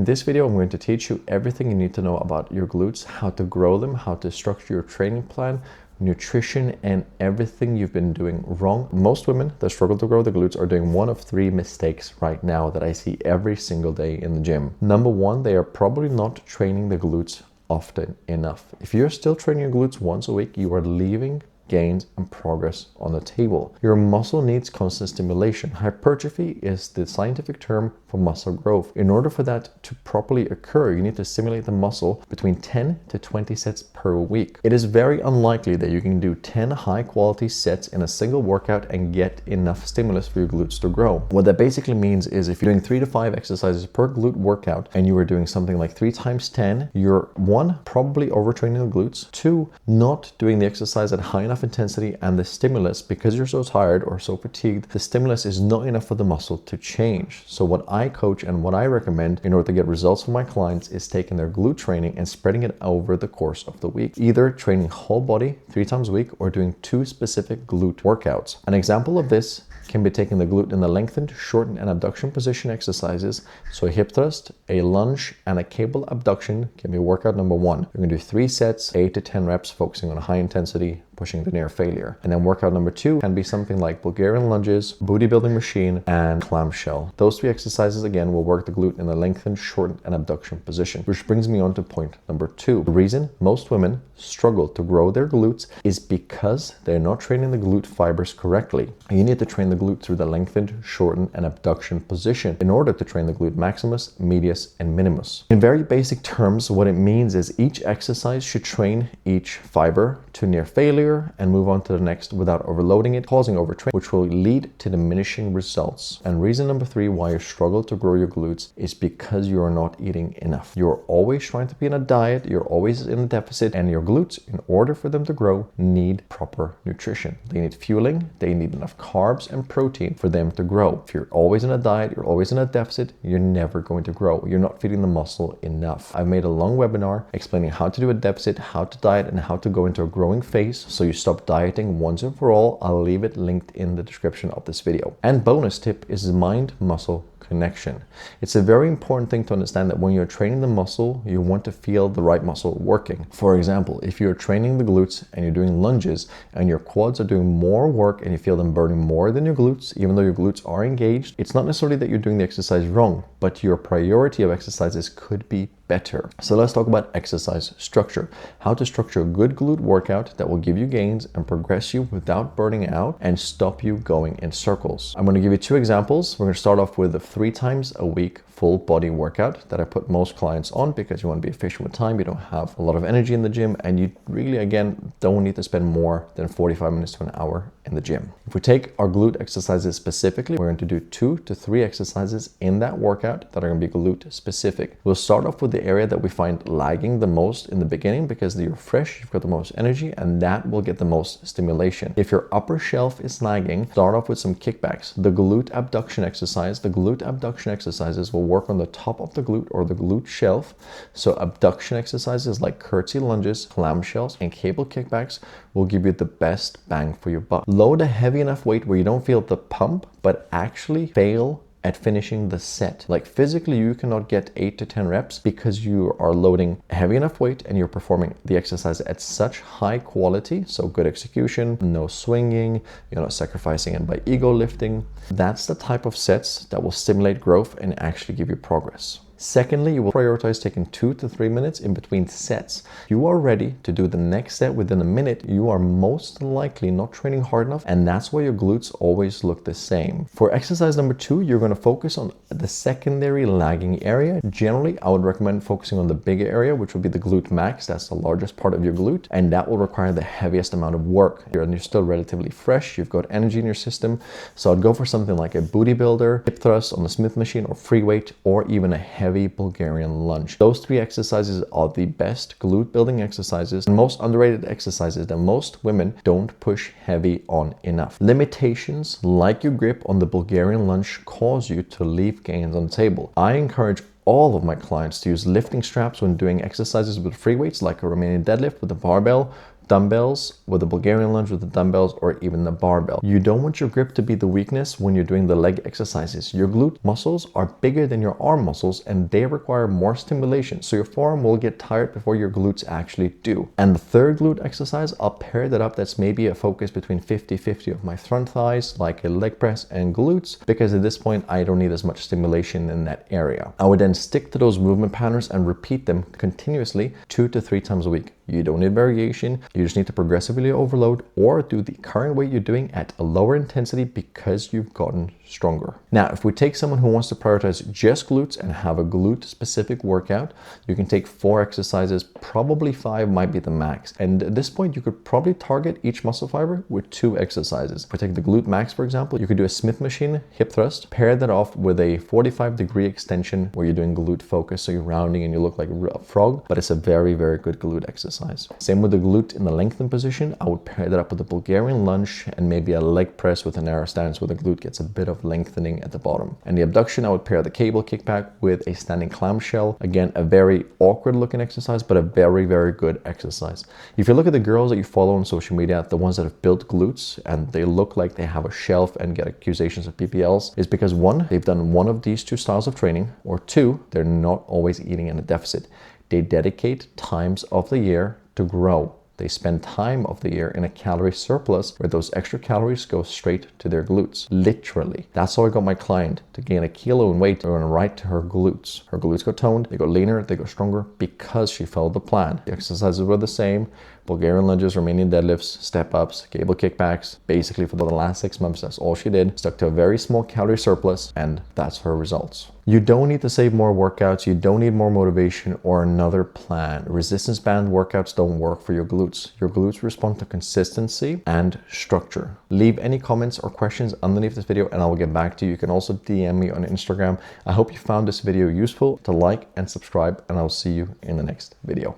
In this video, I'm going to teach you everything you need to know about your glutes, how to grow them, how to structure your training plan, nutrition, and everything you've been doing wrong. Most women that struggle to grow the glutes are doing one of three mistakes right now that I see every single day in the gym. Number one, they are probably not training the glutes often enough. If you're still training your glutes once a week, you are leaving gains and progress on the table. Your muscle needs constant stimulation. Hypertrophy is the scientific term for muscle growth. In order for that to properly occur, you need to stimulate the muscle between 10 to 20 sets per week. It is very unlikely that you can do 10 high quality sets in a single workout and get enough stimulus for your glutes to grow. What that basically means is if you're doing 3 to 5 exercises per glute workout and you are doing something like 3 times 10, you're 1, probably overtraining the glutes, 2, not doing the exercise at high enough intensity, and the stimulus, because you're so tired or so fatigued, the stimulus is not enough for the muscle to change. So what I coach and what I recommend in order to get results for my clients is taking their glute training and spreading it over the course of the week, either training whole body 3 times a week or doing 2 specific glute workouts. An example of this can be taking the glute in the lengthened, shortened, and abduction position exercises. So a hip thrust, a lunge, and a cable abduction can be workout number 1. You're going to do 3 sets, 8 to 10 reps, focusing on high intensity, pushing to near failure. And then workout number 2 can be something like Bulgarian lunges, booty building machine, and clamshell. Those 3 exercises again will work the glute in the lengthened, shortened, and abduction position, which brings me on to point number 2. The reason most women struggle to grow their glutes is because they're not training the glute fibers correctly. You need to train the glute through the lengthened, shortened, and abduction position in order to train the glute maximus, medius, and minimus. In very basic terms, what it means is each exercise should train each fiber to near failure and move on to the next without overloading it, causing overtraining, which will lead to diminishing results. And reason number 3 why you struggle to grow your glutes is because you are not eating enough. You're always trying to be in a diet, you're always in a deficit, and your glutes, in order for them to grow, need proper nutrition. They need fueling, they need enough carbs and protein for them to grow. If you're always in a diet, you're always in a deficit, you're never going to grow. You're not feeding the muscle enough. I've made a long webinar explaining how to do a deficit, how to diet, and how to go into a growing phase so you stop dieting once and for all. I'll leave it linked in the description of this video. And bonus tip is mind-muscle connection. It's a very important thing to understand that when you're training the muscle, you want to feel the right muscle working. For example, if you're training the glutes and you're doing lunges and your quads are doing more work and you feel them burning more than your glutes, even though your glutes are engaged, it's not necessarily that you're doing the exercise wrong, but your priority of exercises could be better. So let's talk about exercise structure. How to structure a good glute workout that will give you gains and progress you without burning out and stop you going in circles. I'm going to give you 2 examples. We're going to start off with a 3 times a week full body workout that I put most clients on because you want to be efficient with time. You don't have a lot of energy in the gym, and you really, again, don't need to spend more than 45 minutes to an hour in the gym. If we take our glute exercises specifically, we're going to do 2 to 3 exercises in that workout that are going to be glute specific. We'll start off with the area that we find lagging the most in the beginning because you're fresh, you've got the most energy, and that will get the most stimulation. If your upper shelf is lagging, start off with some kickbacks. The glute abduction exercises will work on the top of the glute or the glute shelf. So abduction exercises like curtsy lunges, clamshells, and cable kickbacks will give you the best bang for your buck. Load a heavy enough weight where you don't feel the pump, but actually fail at finishing the set. Like physically, you cannot get 8 to 10 reps because you are loading heavy enough weight and you're performing the exercise at such high quality. So good execution, no swinging, you're not sacrificing it by ego lifting. That's the type of sets that will stimulate growth and actually give you progress. Secondly, you will prioritize taking 2 to 3 minutes in between sets. You are ready to do the next set within a minute. You are most likely not training hard enough, and that's why your glutes always look the same. For exercise number 2, you're going to focus on the secondary lagging area. Generally, I would recommend focusing on the bigger area, which would be the glute max. That's the largest part of your glute, and that will require the heaviest amount of work. You're still relatively fresh, you've got energy in your system, so I'd go for something like a booty builder, hip thrust on the Smith machine, or free weight, or even a heavy Bulgarian lunge. Those 3 exercises are the best glute building exercises and most underrated exercises that most women don't push heavy on enough. Limitations like your grip on the Bulgarian lunge cause you to leave gains on the table. I encourage all of my clients to use lifting straps when doing exercises with free weights like a Romanian deadlift with a barbell, dumbbells, with a Bulgarian lunge, with the dumbbells, or even the barbell. You don't want your grip to be the weakness when you're doing the leg exercises. Your glute muscles are bigger than your arm muscles and they require more stimulation. So your forearm will get tired before your glutes actually do. And the third glute exercise, I'll pair that up. That's maybe a focus between 50-50 of my front thighs, like a leg press and glutes, because at this point, I don't need as much stimulation in that area. I would then stick to those movement patterns and repeat them continuously 2 to 3 times a week. You don't need variation. You just need to progressively overload or do the current weight you're doing at a lower intensity because you've gotten stronger. Now, if we take someone who wants to prioritize just glutes and have a glute specific workout, you can take 4 exercises, probably 5 might be the max. And at this point, you could probably target each muscle fiber with 2 exercises. If we take the glute max, for example, you could do a Smith machine hip thrust, pair that off with a 45-degree extension where you're doing glute focus. So you're rounding and you look like a frog, but it's a very, very good glute exercise. Same with the glute in the lengthened position. I would pair that up with a Bulgarian lunge and maybe a leg press with a narrow stance where the glute gets a bit of lengthening at the bottom. And the abduction, I would pair the cable kickback with a standing clamshell. Again, a very awkward looking exercise, but a very, very good exercise. If you look at the girls that you follow on social media, the ones that have built glutes and they look like they have a shelf and get accusations of PPLs, is because 1, they've done one of these 2 styles of training, or 2, they're not always eating in a deficit. They dedicate times of the year to grow. They spend time of the year in a calorie surplus where those extra calories go straight to their glutes. Literally. That's how I got my client to gain a kilo in weight going right to her glutes. Her glutes got toned, they got leaner, they got stronger because she followed the plan. The exercises were the same. Bulgarian lunges, Romanian deadlifts, step-ups, cable kickbacks. Basically for the last 6 months, that's all she did. Stuck to a very small calorie surplus, and that's her results. You don't need to save more workouts. You don't need more motivation or another plan. Resistance band workouts don't work for your glutes. Your glutes respond to consistency and structure. Leave any comments or questions underneath this video and I will get back to you. You can also DM me on Instagram. I hope you found this video useful. To like and subscribe, and I'll see you in the next video.